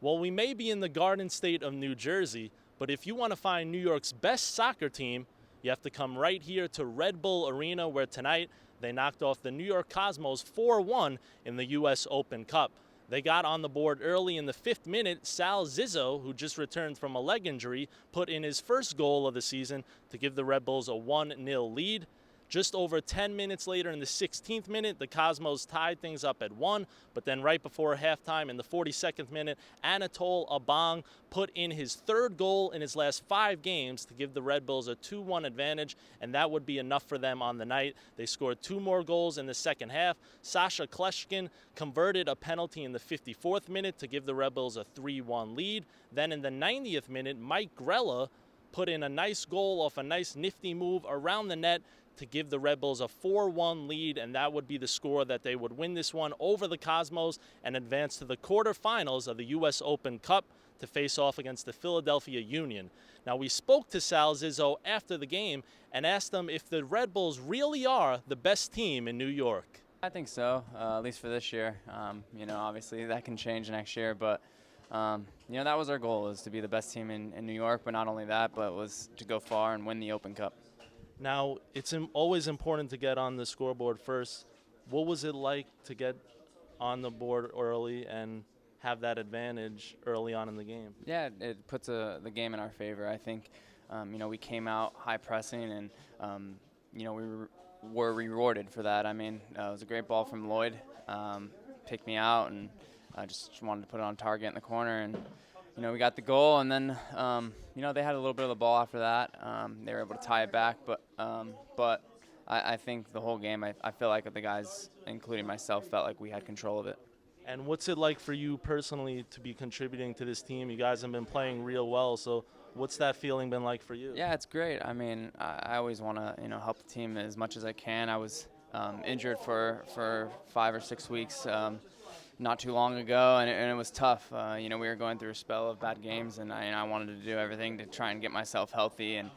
Well, we may be in the Garden State of New Jersey, but if you want to find New York's best soccer team, you have to come right here to Red Bull Arena, where tonight they knocked off the New York Cosmos 4-1 in the U.S. Open Cup. They got on the board early in the 5th minute. Sal Zizzo, who just returned from a leg injury, put in his first goal of the season to give the Red Bulls a 1-0 lead. Just over 10 minutes later, in the 16th minute, the Cosmos tied things up at 1, but then right before halftime in the 42nd minute, Anatol Abang put in his 3rd goal in his last 5 games to give the Red Bulls a 2-1 advantage, and that would be enough for them on the night. They scored 2 more goals in the second half. Sasha Kleshkin converted a penalty in the 54th minute to give the Red Bulls a 3-1 lead. Then in the 90th minute, Mike Grella put in a nice goal off a nice nifty move around the net to give the Red Bulls a 4-1 lead, and that would be the score that they would win this one over the Cosmos and advance to the quarterfinals of the U.S. Open Cup to face off against the Philadelphia Union. Now, we spoke to Sal Zizzo after the game and asked him if the Red Bulls really are the best team in New York. I think so, at least for this year. Obviously that can change next year, but that was our goal, is to be the best team in New York. But not only that, but was to go far and win the Open Cup. Now, it's always important to get on the scoreboard first. What was it like to get on the board early and have that advantage early on in the game? Yeah, it puts the game in our favor. I think, we came out high pressing, and, we were rewarded for that. I mean, it was a great ball from Lloyd. Picked me out, and I just wanted to put it on target in the corner, and we got the goal, and then, they had a little bit of the ball after that. They were able to tie it back, but I think the whole game, I feel like the guys, including myself, felt like we had control of it. And what's it like for you personally to be contributing to this team? You guys have been playing real well, so what's that feeling been like for you? Yeah, it's great. I mean, I always want to, help the team as much as I can. I was injured for 5 or 6 weeks. Not too long ago, and it was tough. We were going through a spell of bad games, and I wanted to do everything to try and get myself healthy and,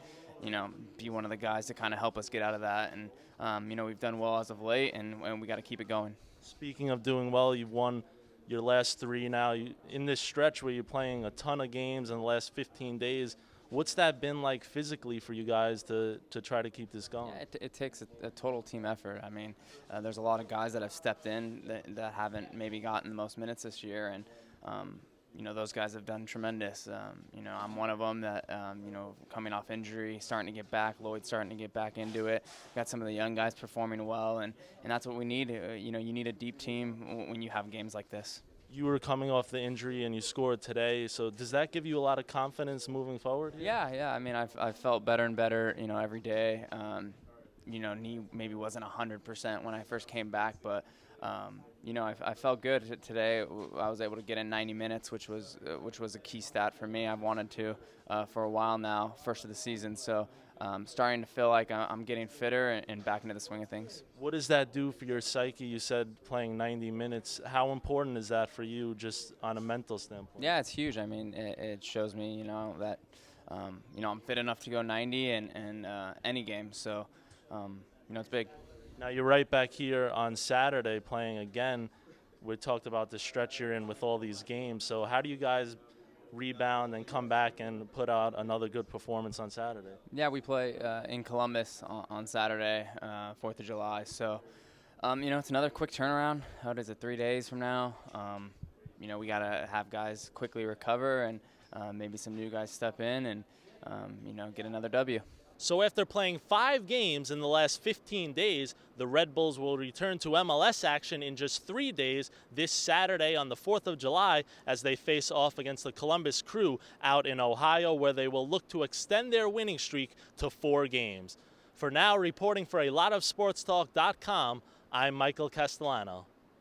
be one of the guys to kind of help us get out of that. And, we've done well as of late, and we got to keep it going. Speaking of doing well, you've won your last 3 now. In this stretch where you're playing a ton of games in the last 15 days, what's that been like physically for you guys to try to keep this going? Yeah, it takes a total team effort. I mean, there's a lot of guys that have stepped in that haven't maybe gotten the most minutes this year, and those guys have done tremendous. I'm one of them that coming off injury, starting to get back. Lloyd's starting to get back into it. Got some of the young guys performing well, and that's what we need. You need a deep team when you have games like this. You were coming off the injury and you scored today, so does that give you a lot of confidence moving forward here? Yeah. I mean, I've felt better and better, every day. Knee maybe wasn't 100% when I first came back, but I felt good today. I was able to get in 90 minutes, which was a key stat for me. I've wanted to for a while now, first of the season. So starting to feel like I'm getting fitter and back into the swing of things. What does that do for your psyche? You said playing 90 minutes. How important is that for you just on a mental standpoint? Yeah, it's huge. I mean, it shows me, that, I'm fit enough to go 90 and any game. So, it's big. Now you're right back here on Saturday playing again. We talked about the stretch you're in with all these games. So how do you guys rebound and come back and put out another good performance on Saturday? Yeah, we play in Columbus on Saturday, 4th of July. So, it's another quick turnaround. What is it, 3 days from now? We got to have guys quickly recover and maybe some new guys step in and, get another W. So after playing 5 games in the last 15 days, the Red Bulls will return to MLS action in just 3 days this Saturday on the 4th of July as they face off against the Columbus Crew out in Ohio, where they will look to extend their winning streak to 4 games. For now, reporting for a lot of sportstalk.com, I'm Michael Castellano.